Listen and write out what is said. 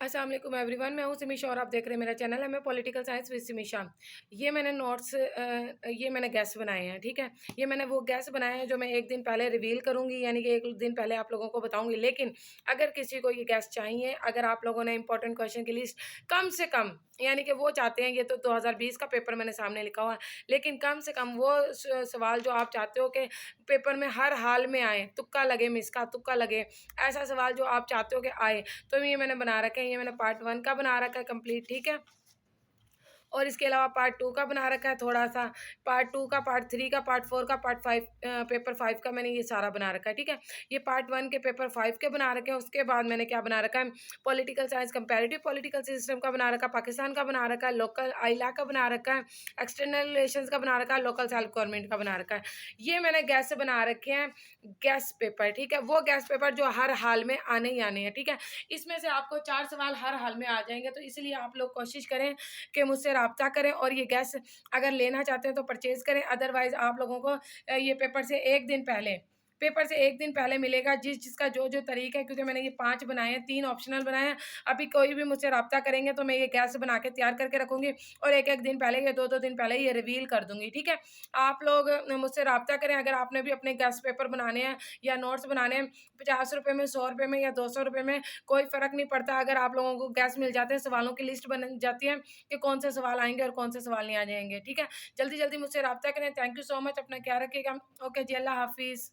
अस्सलाम वालेकुम एवरीवन, मैं हूँ सिमीशा और आप देख रहे हैं मेरा चैनल है मैं पॉलिटिकल साइंस विद सिमीशा। ये मैंने नोट्स ये मैंने गैस बनाए हैं, ठीक है। ये मैंने वो गैस बनाए हैं जो मैं एक दिन पहले रिवील करूँगी, यानी कि एक दिन पहले आप लोगों को बताऊँगी। लेकिन अगर किसी को ये गैस चाहिए, अगर आप लोगों ने इंपॉर्टेंट क्वेश्चन की लिस्ट कम से कम, यानी कि वो चाहते हैं, ये तो 2020 का पेपर मैंने सामने लिखा हुआ है, लेकिन कम से कम वो सवाल जो आप चाहते हो कि पेपर में हर हाल में आए, तुक्का लगे, मिसका तुक्का लगे, ऐसा सवाल जो आप चाहते हो कि आए, तो ये मैंने बना रखा है। ये मैंने पार्ट 1 का बना रखा है कंप्लीट, ठीक है। और इसके अलावा पार्ट 2 का बना रखा है थोड़ा-सा, पार्ट 2 का, पार्ट 3 का, पार्ट 4 का, पार्ट 5 पेपर 5 का मैंने ये सारा बना रखा है, ठीक है। ये पार्ट 1 के पेपर 5 के बना रखे हैं, उसके बाद मैंने क्या बना रखा है, political science comparative political system का बना रखा है, पाकिस्तान का बना रखा है, लोकल आइला का बना रखा है, एक्सटर्नल रिलेशंस का बना रखा है, लोकल सेल्फ गवर्नमेंट का बना रखा है। ये मैंने गैस से बना रखे हैं गैस पेपर, ठीक है। वो गैस पेपर जो हर हाल में आने ही आने हैं, ठीक है। इसमें से आपको 4 सवाल हर हाल में आ जाएँगे, तो इसलिए आप लोग कोशिश करें कि मुझसे राब्ता करें और ये गैस अगर लेना चाहते हैं तो परचेज़ करें। अदरवाइज़ आप लोगों को ये पेपर से 1 दिन पहले मिलेगा, जिसका जो तरीका है, क्योंकि मैंने ये 5 बनाए हैं, 3 ऑप्शनल बनाए हैं। अभी कोई भी मुझसे राब्ता करेंगे तो मैं ये गैस बना के तैयार करके रखूँगी और 1-1 दिन पहले या 2-2 दिन पहले ये रिवील कर दूँगी, ठीक है। आप लोग मुझसे राब्ता करें अगर आपने भी अपने गैस पेपर बनाने हैं या नोट्स बनाने हैं, ₹50 में, ₹100 में या ₹200 में, कोई फ़र्क नहीं पड़ता। अगर आप लोगों को गैस मिल जाते हैं, सवालों की लिस्ट बन जाती है कि कौन से सवाल आएँगे और कौन से सवाल नहीं आ जाएँगे, ठीक है। जल्दी-जल्दी मुझसे राब्ता करें। थैंक यू सो मच, अपना ख्याल रखिएगा। ओके जी, अल्लाह हाफ़िज़।